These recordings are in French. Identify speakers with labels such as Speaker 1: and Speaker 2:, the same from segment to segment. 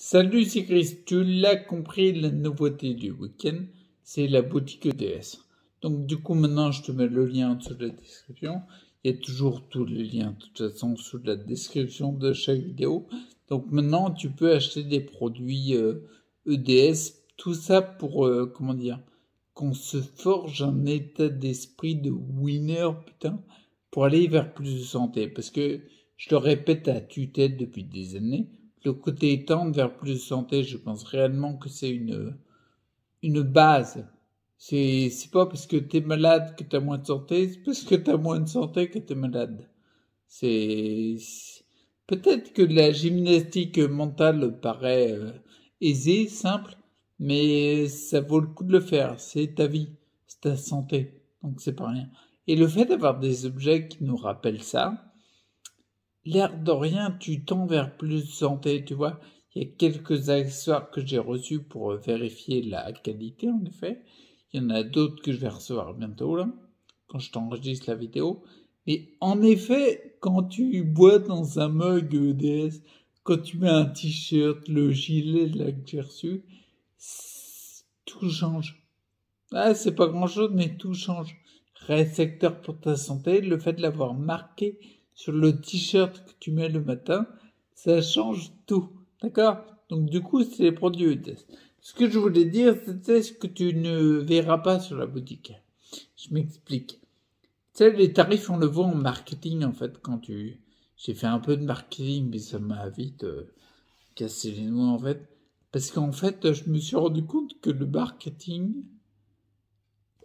Speaker 1: Salut, c'est Chris. Tu l'as compris, la nouveauté du week-end, c'est la boutique EDS. Donc, du coup, maintenant, je te mets le lien en dessous de la description. Il y a toujours tous les liens, de toute façon, sous la description de chaque vidéo. Donc, maintenant, tu peux acheter des produits EDS. Tout ça pour, comment dire, qu'on se forge un état d'esprit de winner, putain, pour aller vers plus de santé. Parce que, je le répète à tue-tête depuis des années, le côté tendre vers plus de santé, je pense réellement que c'est une base. C'est pas parce que t'es malade que t'as moins de santé, c'est parce que t'as moins de santé que t'es malade. Peut-être que la gymnastique mentale paraît aisée, simple, mais ça vaut le coup de le faire. C'est ta vie, c'est ta santé, donc c'est pas rien. Et le fait d'avoir des objets qui nous rappellent ça, l'air de rien, tu tends vers plus de santé, tu vois. Il y a quelques accessoires que j'ai reçus pour vérifier la qualité, en effet. Il y en a d'autres que je vais recevoir bientôt, là, quand je t'enregistre la vidéo. Et en effet, quand tu bois dans un mug EDS, quand tu mets un t-shirt, le gilet là que j'ai reçu, tout change. Ah, c'est pas grand-chose, mais tout change. Récepteur pour ta santé, le fait de l'avoir marqué sur le t-shirt que tu mets le matin, ça change tout. D'accord? Donc du coup, c'est les produits EDS. Ce que je voulais dire, c'était ce que tu ne verras pas sur la boutique. Je m'explique. Tu sais, les tarifs, on le voit en marketing, en fait, quand tu... J'ai fait un peu de marketing, mais ça m'a vite cassé les noix, en fait. Parce qu'en fait, je me suis rendu compte que le marketing,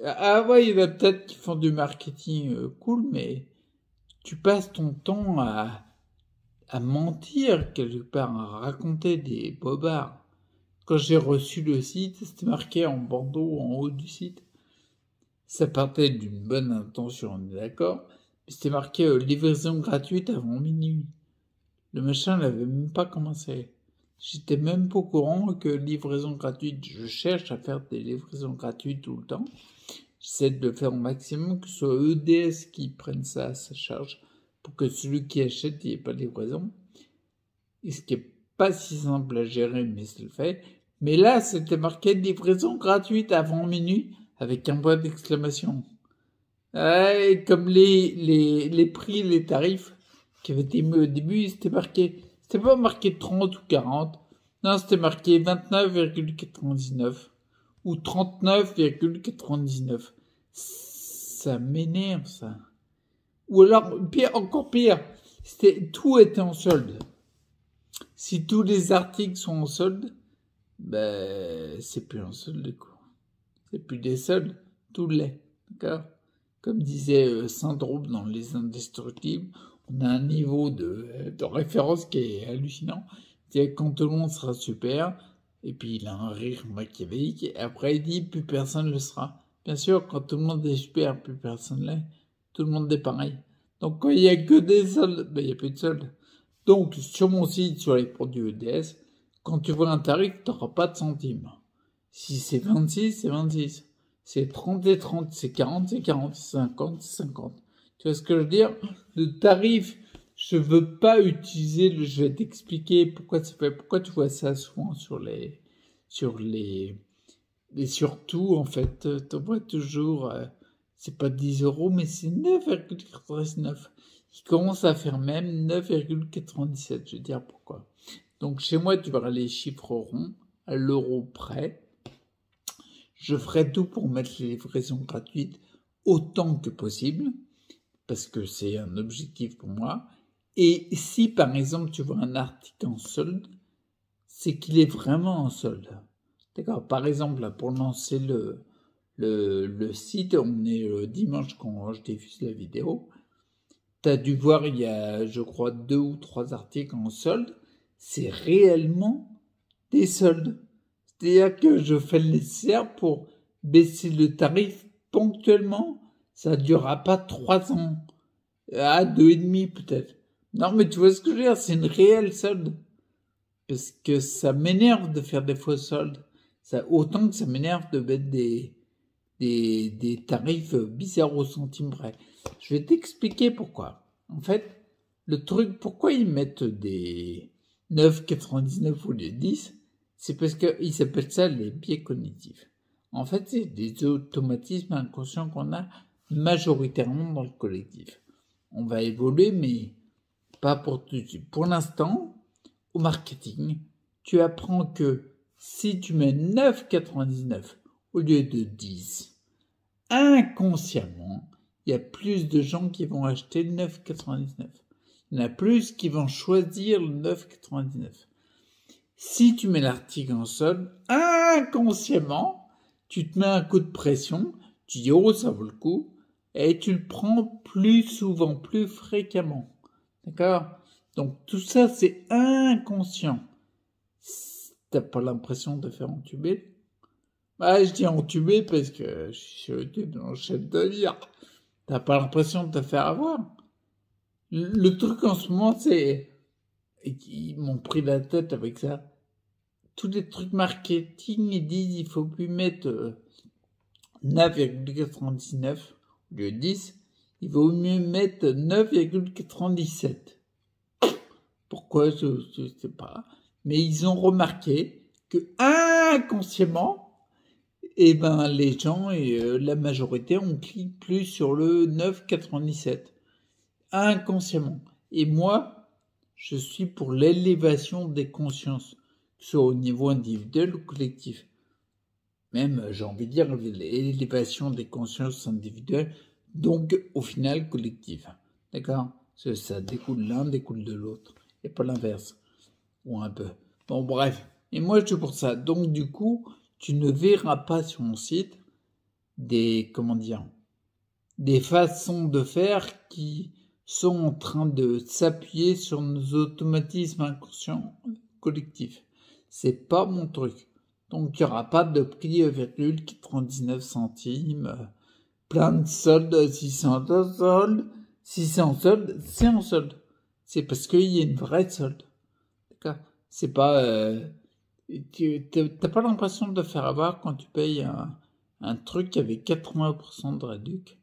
Speaker 1: ah ouais, il y en a peut-être qui font du marketing cool, mais tu passes ton temps à mentir quelque part, à raconter des bobards. Quand j'ai reçu le site, c'était marqué en bandeau en haut du site. Ça partait d'une bonne intention, on est d'accord, mais c'était marqué livraison gratuite avant minuit. Le machin n'avait même pas commencé. J'étais même pas au courant que livraison gratuite, je cherche à faire des livraisons gratuites tout le temps. J'essaie de le faire au maximum, que ce soit EDS qui prenne ça à sa charge pour que celui qui achète n'y ait pas de livraison. Et ce qui est pas si simple à gérer, mais c'est le fait. Mais là, c'était marqué livraison gratuite avant minuit avec un point d'exclamation. Et comme les prix, les tarifs qui avaient été mis au début, c'était marqué. C'était pas marqué 30 ou 40. Non, c'était marqué 29,99 ou 39,99. Ça m'énerve, ça. Ou alors, pire, encore pire, tout était en solde. Si tous les articles sont en solde, ben, c'est plus en solde, quoi. C'est plus des soldes, tout l'est. D'accord? Comme disait Syndrome dans Les Indestructibles, on a un niveau de référence qui est hallucinant. C'est quand tout le monde sera super, et puis il a un rire machiavélique, et après il dit plus personne ne le sera. Bien sûr, quand tout le monde est super, plus personne l'est. Tout le monde est pareil. Donc quand il n'y a que des soldes, ben, il n'y a plus de soldes. Donc sur mon site, sur les produits EDS, quand tu vois un tarif, tu n'auras pas de centimes. Si c'est 26, c'est 26. C'est 30, c'est 30. C'est 40, c'est 40. C'est 50, c'est 50. Tu vois ce que je veux dire? Le tarif, je veux pas utiliser je vais t'expliquer pourquoi c'est fait, pourquoi tu vois ça souvent et surtout, en fait, tu vois toujours, c'est pas 10 euros, mais c'est 9,99. Il commence à faire même 9,97. Je vais dire pourquoi. Donc, chez moi, tu verras les chiffres ronds à l'euro près. Je ferai tout pour mettre les livraisons gratuites autant que possible, parce que c'est un objectif pour moi. Et si, par exemple, tu vois un article en solde, c'est qu'il est vraiment en solde. D'accord? Par exemple, là, pour lancer le site, on est dimanche quand je diffuse la vidéo. Tu as dû voir, il y a, je crois, 2 ou 3 articles en solde. C'est réellement des soldes. C'est-à-dire que je fais le nécessaire pour baisser le tarif ponctuellement. Ça ne durera pas 3 ans. À 2 et demi peut-être. Non, mais tu vois ce que je veux dire? C'est une réelle solde. Parce que ça m'énerve de faire des faux soldes. Ça, autant que ça m'énerve de mettre des tarifs bizarres au centime près. Je vais t'expliquer pourquoi. En fait, le truc, pourquoi ils mettent 9,99 au lieu de 10, c'est parce qu'ils appellent ça les biais cognitifs. En fait, c'est des automatismes inconscients qu'on a majoritairement dans le collectif. On va évoluer, mais pas pour tout de suite. Pour l'instant, au marketing, tu apprends que si tu mets 9,99 au lieu de 10, inconsciemment, il y a plus de gens qui vont acheter le 9,99. Il y en a plus qui vont choisir le 9,99. Si tu mets l'article en solde, inconsciemment, tu te mets un coup de pression, tu dis oh ça vaut le coup, et tu le prends plus souvent, plus fréquemment. D'accord? Donc tout ça c'est inconscient. T'as pas l'impression de faire entuber? Bah je dis entuber parce que je suis sur YouTube dans le chef de dire. T'as pas l'impression de te faire avoir? Le truc en ce moment c'est... Ils m'ont pris la tête avec ça. Tous les trucs marketing, ils disent il faut plus mettre 9,99 au lieu de 10. Il vaut mieux mettre 9,97. Pourquoi, je sais pas. Mais ils ont remarqué que inconsciemment, les gens et la majorité, on clique plus sur le 9,97. Inconsciemment. Et moi, je suis pour l'élévation des consciences, que ce soit au niveau individuel ou collectif. Même, j'ai envie de dire, l'élévation des consciences individuelles, donc au final collective. D'accord? Ça découle l'un, découle de l'autre, et pas l'inverse. Ou un peu. Bon, bref. Et moi, je suis pour ça. Donc, du coup, tu ne verras pas sur mon site des façons de faire qui sont en train de s'appuyer sur nos automatismes inconscients collectifs. C'est pas mon truc. Donc, il n'y aura pas de prix virgule 99 centimes, plein de soldes, si c'est en solde. Si c'est en solde, c'est en solde. C'est parce qu'il y a une vraie solde. D'accord? C'est pas... t'as pas l'impression de te faire avoir quand tu payes un truc avec 80% de réduc.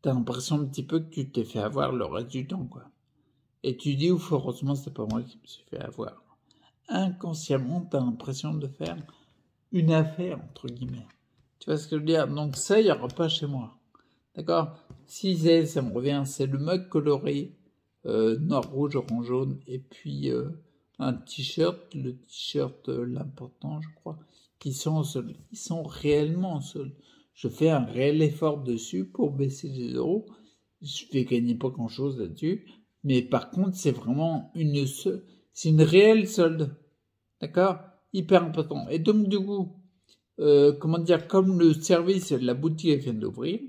Speaker 1: T'as l'impression un petit peu que tu t'es fait avoir le reste du temps, quoi. Et tu dis, ouf, heureusement, c'est pas moi qui me suis fait avoir. Inconsciemment, t'as l'impression de faire une affaire, entre guillemets. Tu vois ce que je veux dire? Donc ça, il n'y aura pas chez moi. D'accord? Si ça me revient, c'est le mug coloré, noir, rouge, orange, jaune, et puis un t-shirt, le t-shirt, l'important, je crois, qui sont en solde. Ils sont réellement en solde. Je fais un réel effort dessus pour baisser les euros. Je vais gagner pas grand-chose là-dessus. Mais par contre, c'est vraiment c'est une réelle solde. D'accord? Hyper important. Et donc, du coup, comme le service, la boutique vient d'ouvrir,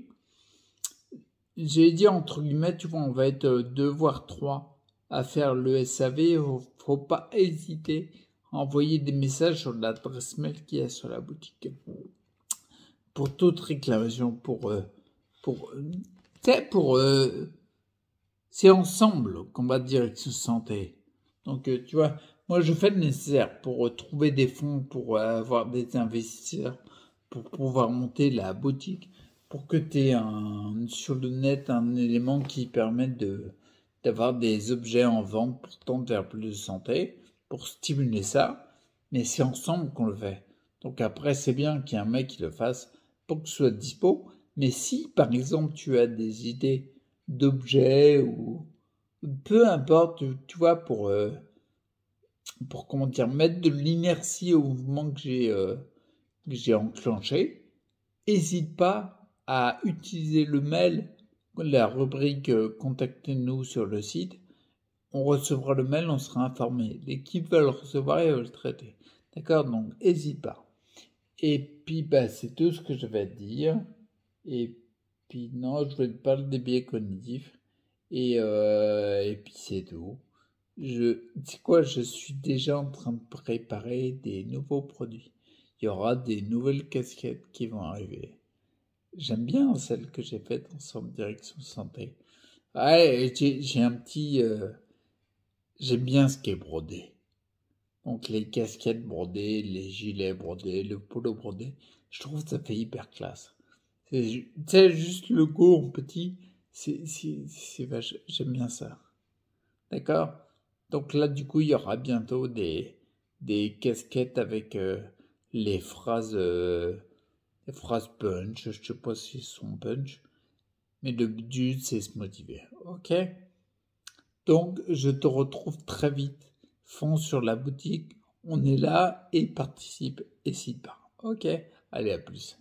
Speaker 1: j'ai dit entre guillemets, tu vois, on va être 2 voire 3 à faire le SAV. Faut pas hésiter à envoyer des messages sur l'adresse mail qu'il y a sur la boutique. Pour toute réclamation, c'est ensemble qu'on va direction santé. Donc, tu vois, moi, je fais le nécessaire pour trouver des fonds, pour avoir des investisseurs, pour pouvoir monter la boutique, pour que tu aies sur le net un élément qui permette d'avoir des objets en vente pour tendre vers plus de santé, pour stimuler ça. Mais c'est ensemble qu'on le fait. Donc après, c'est bien qu'il y ait un mec qui le fasse pour que ce soit dispo. Mais si, par exemple, tu as des idées d'objets ou peu importe, tu vois, pour mettre de l'inertie au mouvement que j'ai enclenché, hésite pas à utiliser le mail, la rubrique contactez-nous sur le site. On recevra le mail, on sera informé. L'équipe va le recevoir et va le traiter. D'accord? Donc, hésite pas. Et puis, c'est tout ce que je vais te dire. Et puis, non, je vais te parler des biais cognitifs. Et puis, c'est tout. C'est quoi, je suis déjà en train de préparer des nouveaux produits. Il y aura des nouvelles casquettes qui vont arriver. J'aime bien celle que j'ai faite ensemble direction santé. Ouais, j'ai un petit... j'aime bien ce qui est brodé. Donc les casquettes brodées, les gilets brodés, le polo brodé, je trouve que ça fait hyper classe. Tu sais, juste le go en petit, j'aime bien ça. D'accord? Donc là, du coup, il y aura bientôt des casquettes avec les phrases punch. Je sais pas si ce sont punch, mais le but, c'est se motiver. Ok? Donc, je te retrouve très vite. Fonce sur la boutique. On est là et participe. Et si pas. Ok? Allez, à plus.